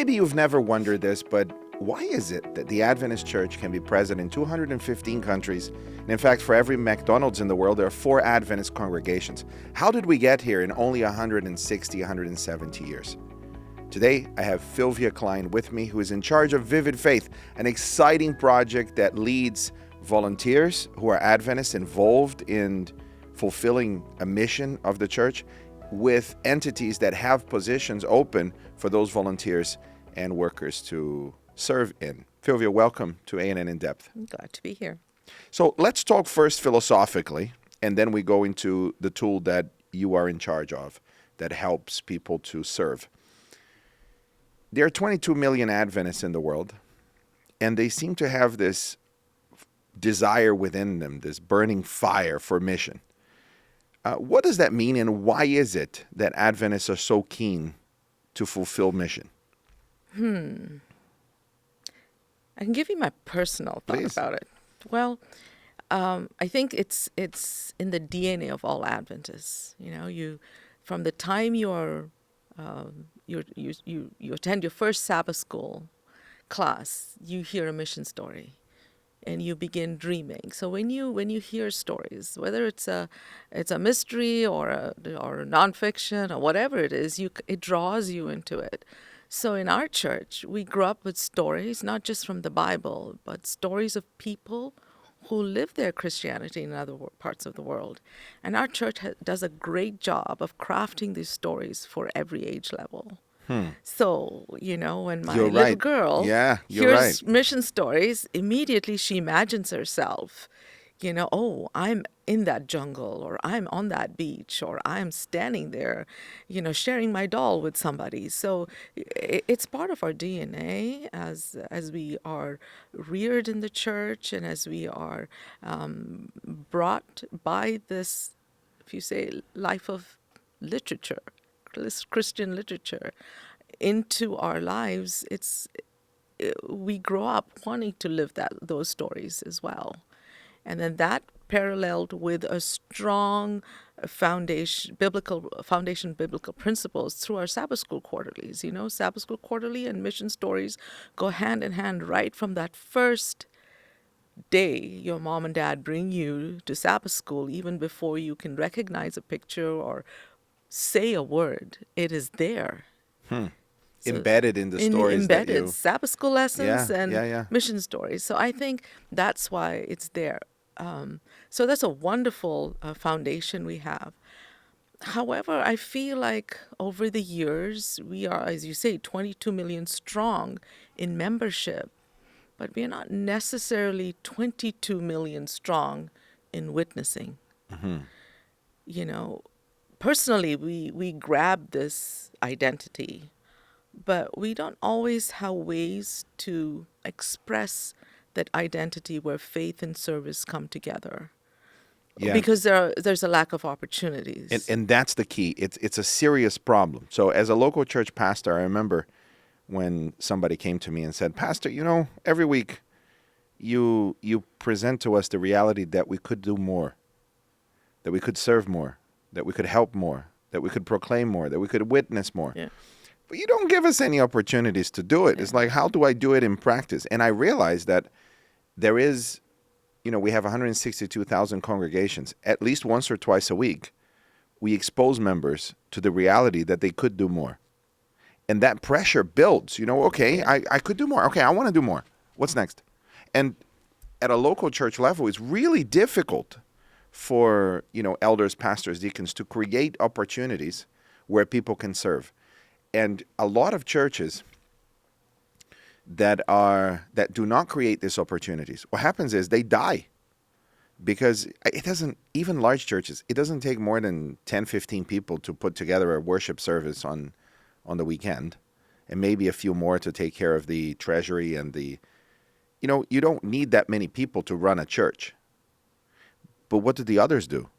Maybe you've never wondered this, but why is it that the Adventist Church can be present in 215 countries? And in fact, for every McDonald's in the world, there are 4 Adventist congregations. How did we get here in only 160, 170 years? Today, I have Fylvia Kline with me, who is in charge of Vivid Faith, an exciting project that leads volunteers who are Adventists involved in fulfilling a mission of the church with entities that have positions open for those volunteers and workers to serve in. Fylvia, welcome to A&N In Depth. I'm glad to be here. So let's talk first philosophically, and then we go into the tool that you are in charge of that helps people to serve. There are 22 million Adventists in the world, and they seem to have this desire within them, this burning fire for mission. What does that mean, and why is it that Adventists are so keen to fulfill mission? I can give you my personal thought Please. about it. Well, I think it's in the DNA of all Adventists. You know, you from the time you attend your first Sabbath school class, you hear a mission story, and you begin dreaming. So when you hear stories, whether it's a mystery or a nonfiction or whatever it is, it draws you into it. So in our church, we grew up with stories, not just from the Bible, but stories of people who live their Christianity in other parts of the world. And our church does a great job of crafting these stories for every age level. So, you know, when my You're little right. girl Yeah, you're hears right. mission stories, immediately she imagines herself, you know, oh, I'm in that jungle, or I'm on that beach, or I'm standing there, you know, sharing my doll with somebody. So it's part of our DNA as we are reared in the church, and as we are brought by this, if you say, life of literature, Christian literature, into our lives. We grow up wanting to live those stories as well. And then that paralleled with a strong biblical principles through our Sabbath School Quarterlies. You know, Sabbath School Quarterly and mission stories go hand in hand right from that first day your mom and dad bring you to Sabbath School, even before you can recognize a picture or say a word. It is there. So Embedded in the stories that embedded you... Sabbath school lessons and yeah. mission stories. So I think that's why it's there. So that's a wonderful foundation we have. However, I feel like over the years, we are, as you say, 22 million strong in membership, but we are not necessarily 22 million strong in witnessing. You know, personally, we grab this identity, but we don't always have ways to express that identity where faith and service come together. Yeah. Because there's a lack of opportunities. And that's the key. It's a serious problem. So as a local church pastor, I remember when somebody came to me and said, "Pastor, you know, every week you present to us the reality that we could do more, that we could serve more, that we could help more, that we could proclaim more, that we could witness more. Yeah. But you don't give us any opportunities to do it." It's like, how do I do it in practice? And I realized that there is, you know, we have 162,000 congregations. At least once or twice a week, we expose members to the reality that they could do more. And that pressure builds, you know, okay, I could do more. Okay, I want to do more. What's next? And at a local church level, it's really difficult for, you know, elders, pastors, deacons to create opportunities where people can serve. And a lot of churches that do not create these opportunities, what happens is they die, because it doesn't, even large churches, it doesn't take more than 10, 15 people to put together a worship service on the weekend, and maybe a few more to take care of the treasury and you know, you don't need that many people to run a church. But what do the others do?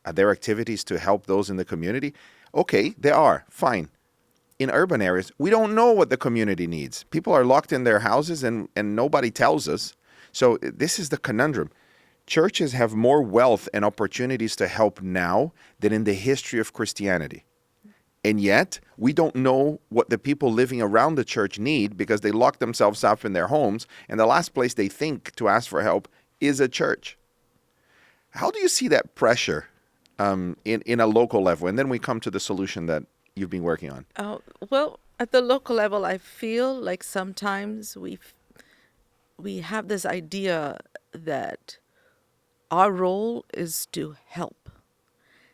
Are there activities to help those in the community? Okay, there are, fine. In urban areas, we don't know what the community needs. People are locked in their houses and nobody tells us. So this is the conundrum. Churches have more wealth and opportunities to help now than in the history of Christianity. And yet, we don't know what the people living around the church need because they lock themselves up in their homes, and the last place they think to ask for help is a church. How do you see that pressure in a local level? And then we come to the solution that you've been working on. Well, at the local level, I feel like sometimes we have this idea that our role is to help.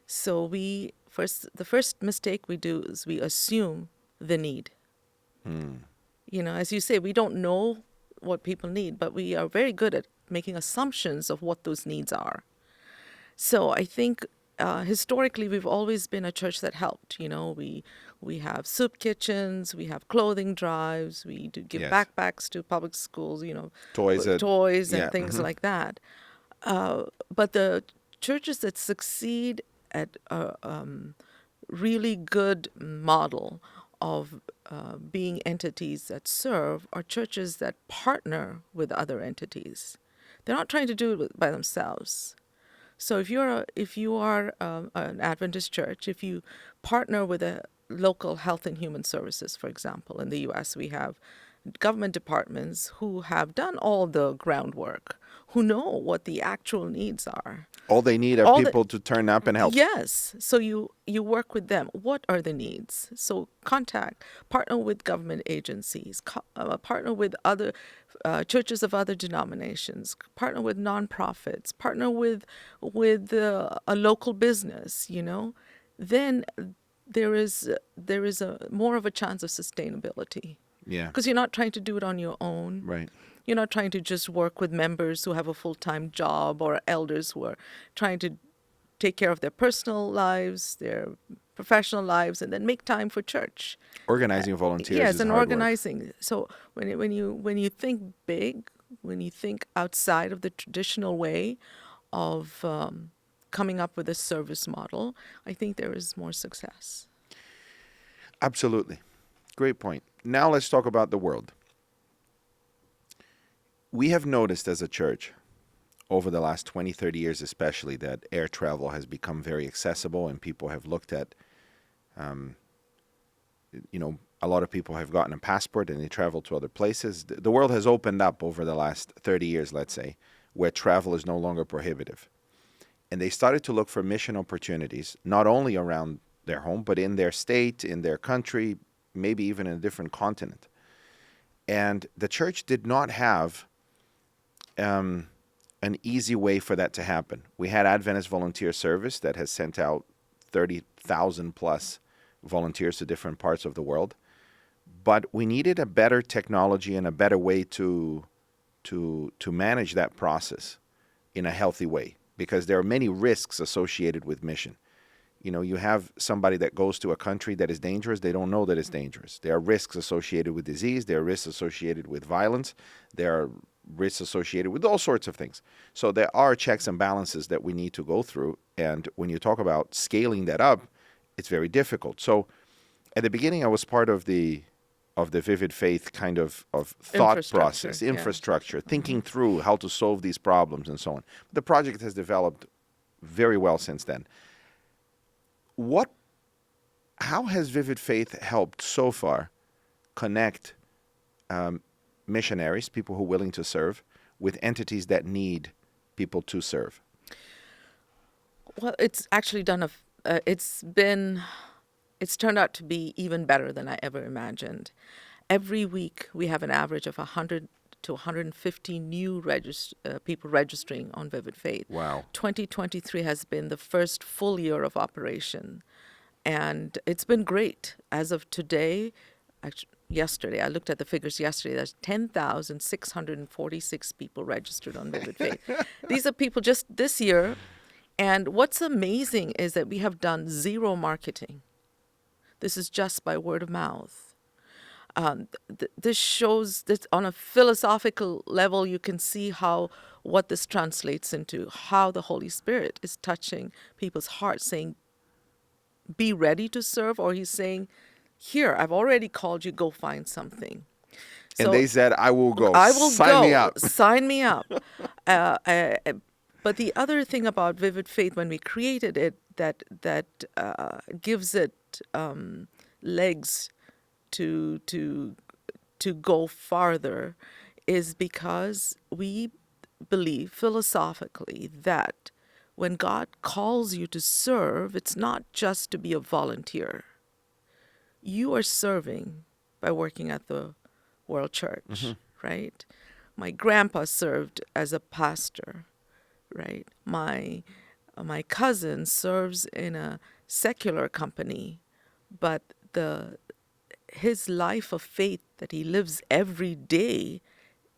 So the first mistake we do is we assume the need. As you say, we don't know what people need, but we are very good at making assumptions of what those needs are. So I think historically we've always been a church that helped. We have soup kitchens, we have clothing drives, we do give Yes. backpacks to public schools, Toys and yeah, things like that. But the churches that succeed at a really good model of being entities that serve are churches that partner with other entities. They're not trying to do it by themselves. So if you are an Adventist church, if you partner with a local health and human services, for example, in the U.S. we have government departments who have done all the groundwork, who know what the actual needs are. all they need are All the- people to turn up and help. Yes. So you work with them. What are the needs? So partner with government agencies, partner with other churches of other denominations, partner with nonprofits, partner with a local business. Then there is a more of a chance of sustainability. Yeah. Because you're not trying to do it on your own. Right. You're not trying to just work with members who have a full-time job or elders who are trying to take care of their personal lives, their professional lives, and then make time for church. Organizing volunteers Yes, is and hard work. organizing. So when you think big, when you think outside of the traditional way of coming up with a service model, I think there is more success. Absolutely. Great point. Now let's talk about the world. We have noticed as a church over the last 20, 30 years especially that air travel has become very accessible, and people have looked at, a lot of people have gotten a passport and they travel to other places. The world has opened up over the last 30 years, let's say, where travel is no longer prohibitive. And they started to look for mission opportunities, not only around their home, but in their state, in their country, maybe even in a different continent. And the church did not have an easy way for that to happen. We had Adventist Volunteer Service that has sent out 30,000 plus volunteers to different parts of the world. But we needed a better technology and a better way to manage that process in a healthy way, because there are many risks associated with mission. You have somebody that goes to a country that is dangerous. They don't know that it's dangerous. There are risks associated with disease. There are risks associated with violence. There are risks associated with all sorts of things. So there are checks and balances that we need to go through. And when you talk about scaling that up, it's very difficult. So at the beginning, I was part of the Vivid Faith kind of thought process, infrastructure, thinking through how to solve these problems and so on. The project has developed very well since then. How has Vivid Faith helped so far connect missionaries, people who are willing to serve, with entities that need people to serve? Well, it's actually it's turned out to be even better than I ever imagined. Every week we have an average of 100 to 150 new people registering on Vivid Faith. Wow. 2023 has been the first full year of operation, and it's been great. As of today, yesterday, I looked at the figures yesterday, there's 10,646 people registered on Vivid Faith. These are people just this year, and what's amazing is that we have done zero marketing. This is just by word of mouth. This shows that on a philosophical level, you can see what this translates into, how the Holy Spirit is touching people's hearts, saying, be ready to serve, or he's saying, here, I've already called you, go find something. And they said, I will go. I will Sign me up. Sign me up. But the other thing about Vivid Faith, when we created it, that gives it legs to go farther is because we believe philosophically that when God calls you to serve, it's not just to be a volunteer. You are serving by working at the World Church, right? My grandpa served as a pastor, right? My cousin serves in a secular company, but his life of faith that he lives every day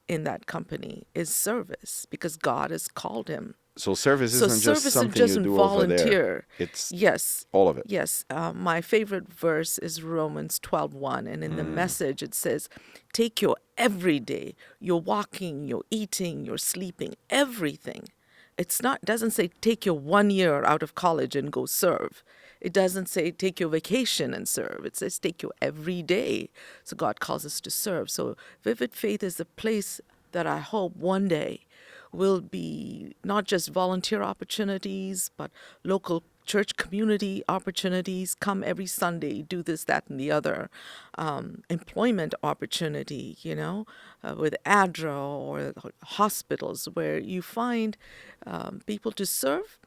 in that company is service because God has called him. So service So isn't just service something you doesn't do over there. volunteer. It's Yes. all of it. Yes. My favorite verse is Romans 12:1, and in the message it says, take your everyday, your walking, your eating, your sleeping, everything. Doesn't say take your 1 year out of college and go serve. It doesn't say take your vacation and serve. It says take your every day. So God calls us to serve. So Vivid Faith is a place that I hope one day will be not just volunteer opportunities, but local church community opportunities. Come every Sunday, do this, that, and the other. Employment opportunity, with ADRA or hospitals where you find people to serve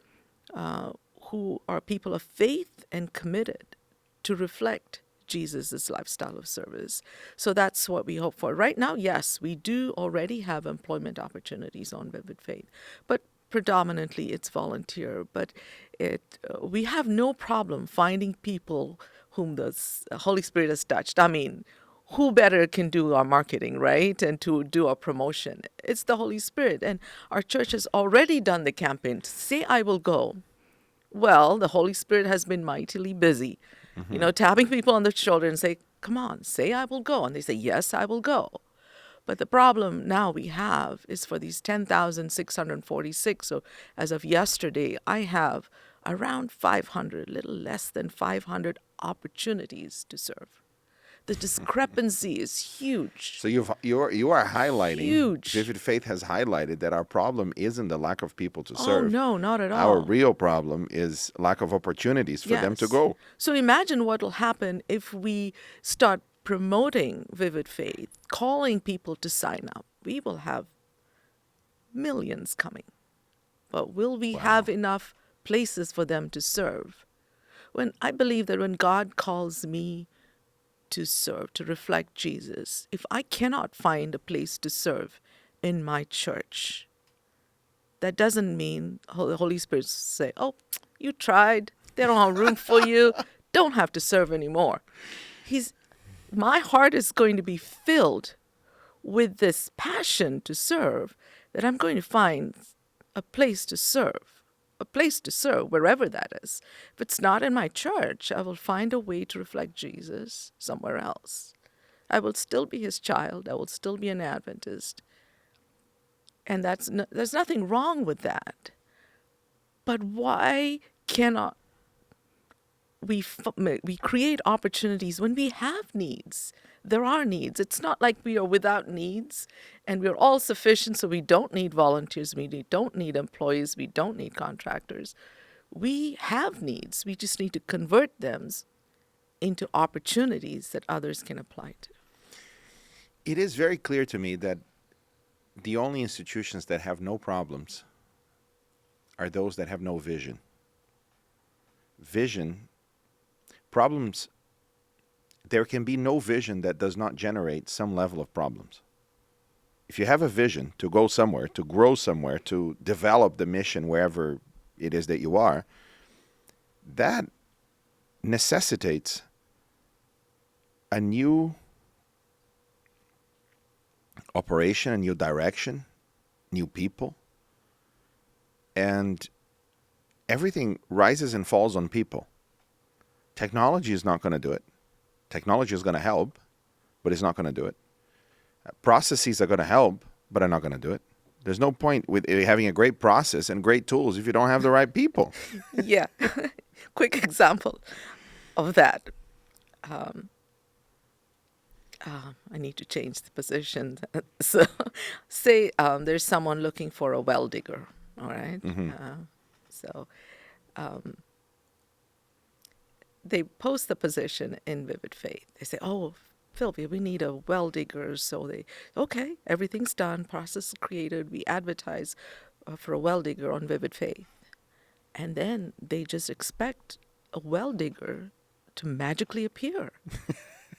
who are people of faith and committed to reflect Jesus' lifestyle of service. So that's what we hope for. Right now, yes, we do already have employment opportunities on Vivid Faith, but predominantly it's volunteer. But we have no problem finding people whom the Holy Spirit has touched. I mean, who better can do our marketing, right? And to do our promotion? It's the Holy Spirit. And our church has already done the campaign, Say I Will Go. Well, the Holy Spirit has been mightily busy, tapping people on the shoulder and say, come on, say I will go. And they say, yes, I will go. But the problem now we have is for these 10,646. So as of yesterday, I have around 500, little less than 500 opportunities to serve. The discrepancy is huge. So you are highlighting. Huge. Vivid Faith has highlighted that our problem isn't the lack of people to Oh, serve. no, not at all. Our real problem is lack of opportunities for them to Yes. go. So imagine what will happen if we start promoting Vivid Faith, calling people to sign up. We will have millions coming. But will we have enough places for them to serve? I believe that when God calls me to serve, to reflect Jesus, if I cannot find a place to serve in my church, that doesn't mean the Holy Spirit say, oh, you tried, they don't have room for you, don't have to serve anymore. My heart is going to be filled with this passion to serve that I'm going to find a place to serve wherever that is. If it's not in my church, I will find a way to reflect Jesus somewhere else. I will still be his child. I will still be an Adventist. And there's nothing wrong with that. But why cannot we create opportunities when we have needs? There are needs. It's not like we are without needs and we're all sufficient, so we don't need volunteers, we don't need employees, we don't need contractors. We have needs. We just need to convert them into opportunities that others can apply to. It is very clear to me that the only institutions that have no problems are those that have no vision. Problems, there can be no vision that does not generate some level of problems. If you have a vision to go somewhere, to grow somewhere, to develop the mission wherever it is that you are, that necessitates a new operation, a new direction, new people, and everything rises and falls on people. Technology is not going to do it. Technology is going to help, but it's not going to do it. Processes are going to help, but are not going to do it. There's no point with having a great process and great tools if you don't have the right people. Yeah. Quick example of that. I need to change the position. So say there's someone looking for a well digger, all right? Mm-hmm. So they post the position in Vivid Faith. They say, "Oh, Fylvia, we need a well digger." So okay, everything's done, process is created, we advertise for a well digger on Vivid Faith. And then they just expect a well digger to magically appear.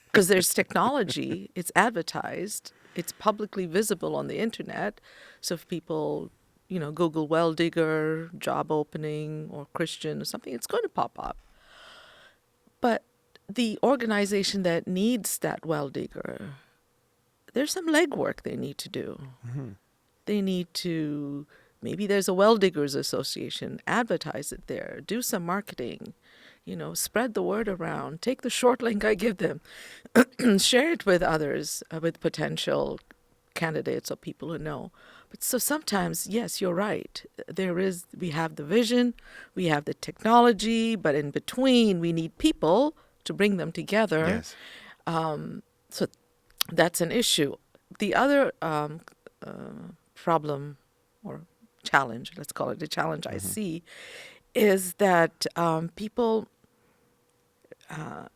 Because there's technology, it's advertised, it's publicly visible on the internet. So if people, Google well digger, job opening, or Christian or something, it's going to pop up. But the organization that needs that well digger, there's some legwork they need to do. Mm-hmm. They need to, maybe there's a well diggers association, advertise it there, do some marketing, spread the word around, take the short link I give them, share it with others, with potential candidates or people who know. But so sometimes, yes, you're right. We have the vision, we have the technology, but in between, we need people to bring them together. Yes. So that's an issue. The other problem or challenge, let's call it a challenge I see, is that people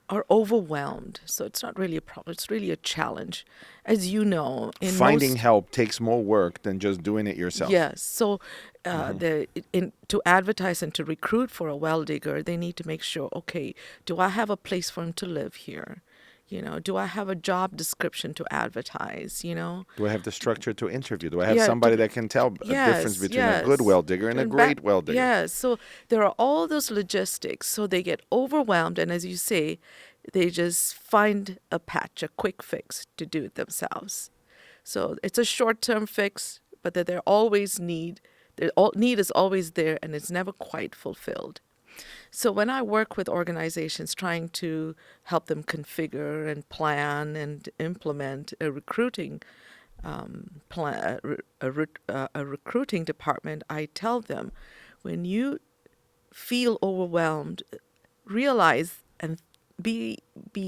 are overwhelmed. So it's not really a problem, it's really a challenge. As you know, Finding help takes more work than just doing it yourself. Yes. So to advertise and to recruit for a well digger, they need to make sure, okay, do I have a place for him to live here? Do I have a job description to advertise? Do I have the structure to interview? Do I have Yeah, somebody that can tell a difference between a good well digger and a great well digger? Yes. So there are all those logistics. So they get overwhelmed. And as you say, they just find a patch, a quick fix to do it themselves. So it's a short-term fix, but that their need is always there, and it's never quite fulfilled. So when I work with organizations trying to help them configure and plan and implement a recruiting plan, a recruiting department, I tell them, when you feel overwhelmed, realize and be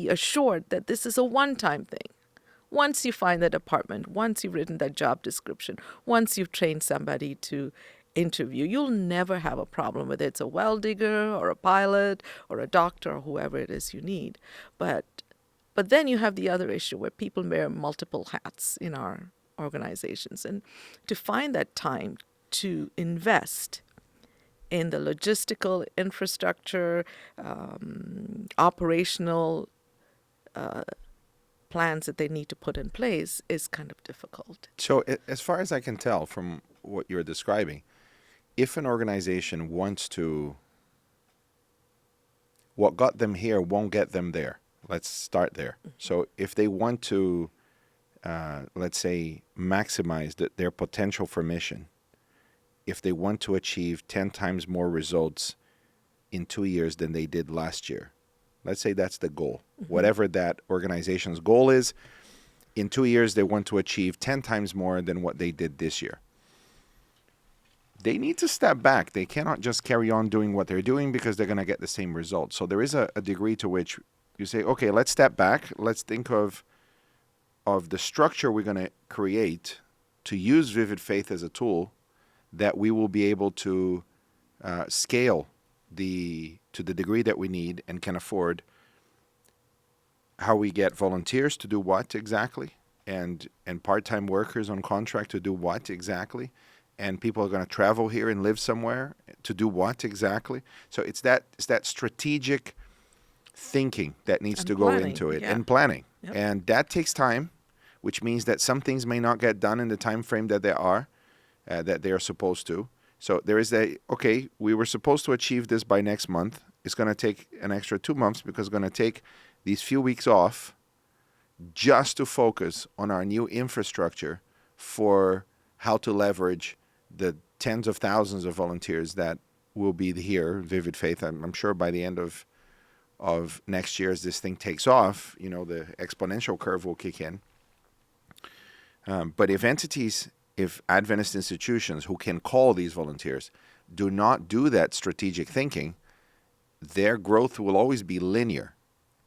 assured that this is a one-time thing. Once you find that department, once you've written that job description, once you've trained somebody to interview, you'll never have a problem with it. It's a well digger or a pilot or a doctor or whoever it is you need. But then you have the other issue where people wear multiple hats in our organizations. And to find that time to invest in the logistical infrastructure, operational plans that they need to put in place is kind of difficult. So as far as I can tell from what you're describing, if an organization wants to, what got them here won't get them there. Let's start there. So if they want to, let's say, maximize their potential for mission, if they want to achieve 10 times more results in 2 years than they did last year, let's say that's the goal. Whatever that organization's goal is, in 2 years they want to achieve 10 times more than what they did this year. They need to step back. They cannot just carry on doing what they're doing because they're going to get the same results. So there is a degree to which you say, okay, let's step back. Let's think of the structure we're going to create to use Vivid Faith as a tool that we will be able to scale to the degree that we need and can afford. How we get volunteers to do what exactly, and part-time workers on contract to do what exactly, and people are going to travel here and live somewhere to do what exactly. So it's that strategic thinking that needs to go into it, and planning. Yep. And that takes time, which means that some things may not get done in the time frame that they are supposed to. So there is okay, we were supposed to achieve this by next month. It's going to take an extra 2 months because it's going to take these few weeks off just to focus on our new infrastructure for how to leverage the tens of thousands of volunteers that will be here, Vivid Faith. I'm sure by the end of next year, as this thing takes off, the exponential curve will kick in. But if Adventist institutions who can call these volunteers do not do that strategic thinking, their growth will always be linear.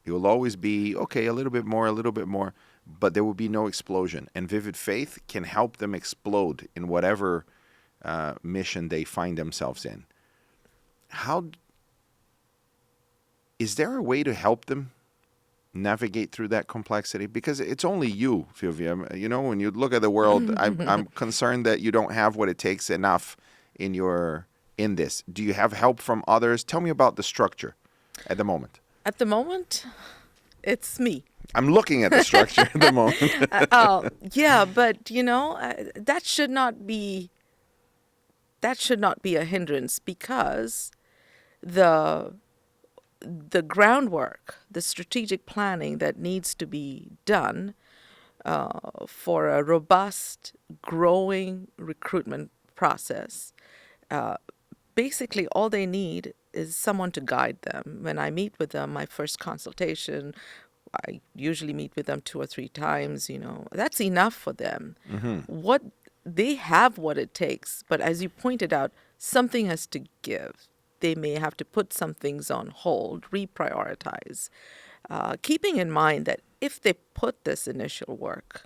It will always be, okay, a little bit more, but there will be no explosion. And Vivid Faith can help them explode in whatever mission they find themselves in. is there a way to help them navigate through that complexity? Because it's only you, Fylvia. You know, when you look at the world, I'm concerned that you don't have what it takes enough in this. Do you have help from others? Tell me about the structure at the moment. At the moment, it's me. I'm looking at the structure at the moment. Yeah, but that should not be a hindrance, because the groundwork, the strategic planning that needs to be done for a robust, growing recruitment process, basically all they need is someone to guide them. When I meet with them, my first consultation, I usually meet with them 2 or 3 times. That's enough for them. What they have, what it takes, but as you pointed out, something has to give. They may have to put some things on hold, reprioritize, keeping in mind that if they put this initial work,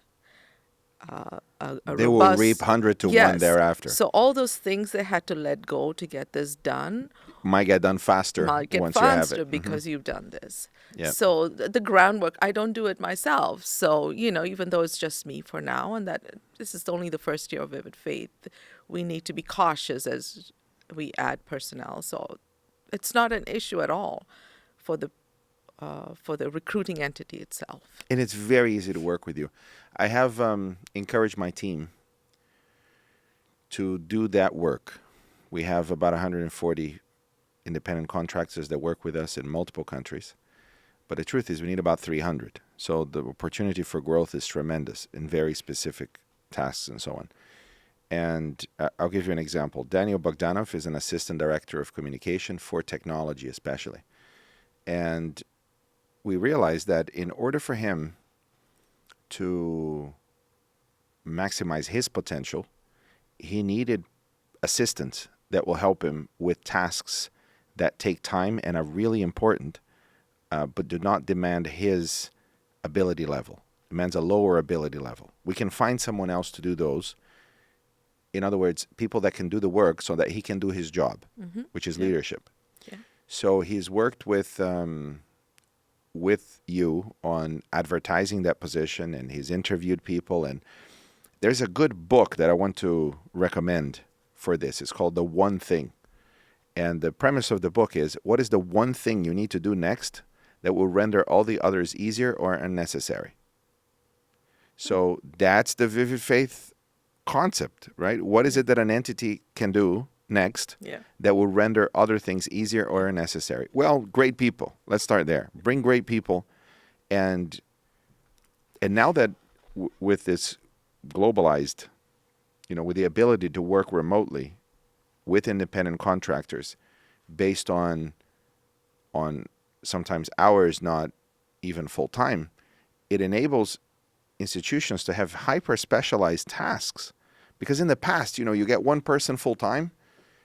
They will reap 100 to 1 thereafter. So all those things they had to let go to get this done Might get done faster might get once you have faster it. because you've done this. Yep. So the groundwork, I don't do it myself. So, even though it's just me for now, and that this is only the first year of Vivid Faith, we need to be cautious as we add personnel. So it's not an issue at all for the recruiting entity itself. And it's very easy to work with you. I have encouraged my team to do that work. We have about 140 independent contractors that work with us in multiple countries. But the truth is we need about 300. So the opportunity for growth is tremendous in very specific tasks and so on. And I'll give you an example. Daniel Bogdanov is an assistant director of communication for technology especially. And we realized that in order for him to maximize his potential, he needed assistants that will help him with tasks that take time and are really important, but do not demand his ability level. It demands a lower ability level. We can find someone else to do those. In other words, people that can do the work so that he can do his job, which is leadership. Yeah. So he's worked with you on advertising that position, and he's interviewed people. And there's a good book that I want to recommend for this. It's called The One Thing. And the premise of the book is, what is the one thing you need to do next that will render all the others easier or unnecessary? So that's the Vivid Faith concept, right? What is it that an entity can do next that will render other things easier or unnecessary? Well, great people. Let's start there. Bring great people. And now that with this globalized, with the ability to work remotely with independent contractors based on sometimes hours, not even full time, it enables institutions to have hyper-specialized tasks. Because in the past, you get one person full-time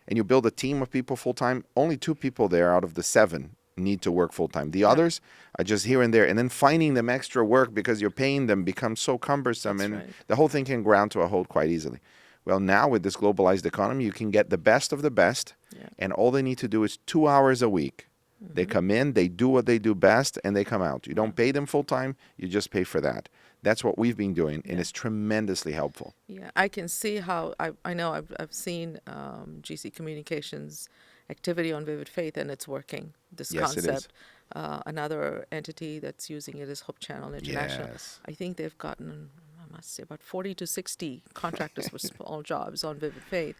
and you build a team of people full-time, only 2 people there out of the 7 need to work full-time. The others are just here and there. And then finding them extra work because you're paying them becomes so cumbersome. That's and right. The whole thing can ground to a halt quite easily. Well, now with this globalized economy, you can get the best of the best, and all they need to do is 2 hours a week. They come in, they do what they do best, and they come out. You don't pay them full-time, you just pay for that. That's what we've been doing, and it's tremendously helpful. Yeah, I can see how, I know I've seen GC Communications activity on Vivid Faith, and it's working, this Yes, concept. it is. Another entity that's using it is Hope Channel International. Yes. I think they've gotten, I must say, about 40 to 60 contractors for small jobs on Vivid Faith.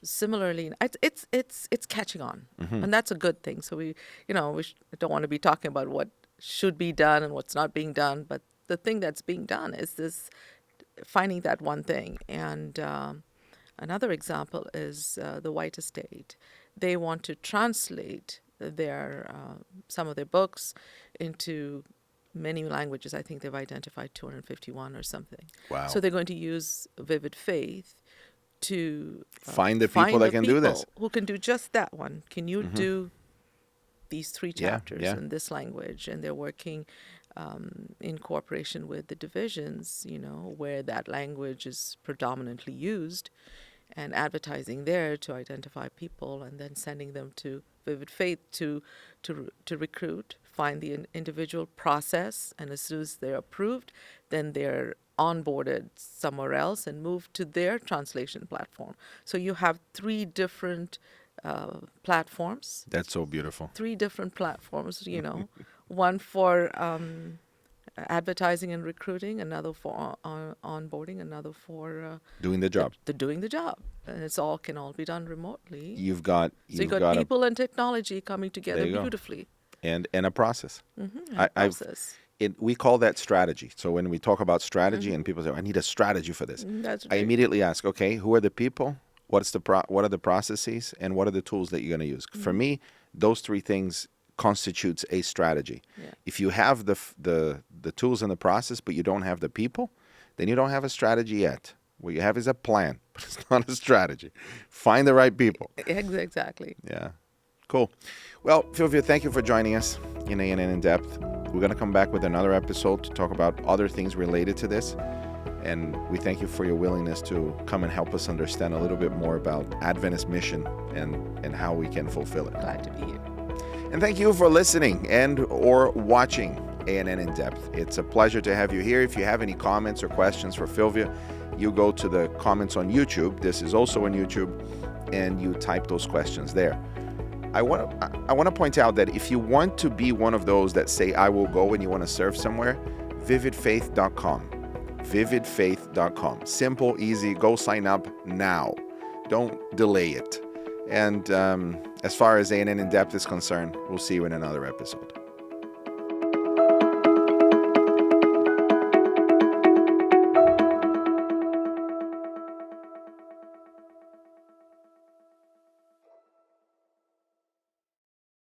Similarly, it's catching on, and that's a good thing. So we don't want to be talking about what should be done and what's not being done, but the thing that's being done is this finding that one thing. And another example is the White Estate. They want to translate their some of their books into many languages. I think they've identified 251 or something. Wow. So they're going to use Vivid Faith to Find the people that can do this. who can do just that one. Can you do these 3 chapters yeah. in this language? And they're working in cooperation with the divisions, where that language is predominantly used, and advertising there to identify people, and then sending them to Vivid Faith to recruit, find the individual process, and as soon as they're approved, then they're onboarded somewhere else and moved to their translation platform. So you have three different platforms. That's so beautiful. Three different platforms, one for advertising and recruiting, another for onboarding, another for Doing the job. doing the job. And can all be done remotely. You've got people and technology coming together There you go. beautifully. and a process. Process. We call that strategy. So when we talk about strategy and people say, I need a strategy for this, That's I right. immediately ask, okay, who are the people? What are the processes? And what are the tools that you're going to use? For me, those three things constitutes a strategy. Yeah. If you have the tools and the process, but you don't have the people, then you don't have a strategy yet. What you have is a plan, but it's not a strategy. Find the right people. Exactly. Yeah. Cool. Well, Fylvia, thank you for joining us in A&N In Depth. We're going to come back with another episode to talk about other things related to this. And we thank you for your willingness to come and help us understand a little bit more about Adventist mission and how we can fulfill it. Glad to be here. And thank you for listening and or watching A&N In Depth. It's a pleasure to have you here. If you have any comments or questions for Fylvia, you go to the comments on YouTube. This is also on YouTube, and you type those questions there. I want to point out that if you want to be one of those that say, I will go, and you want to serve somewhere, vividfaith.com. Vividfaith.com. Simple, easy. Go sign up now. Don't delay it. And as far as A&N In Depth is concerned, we'll see you in another episode.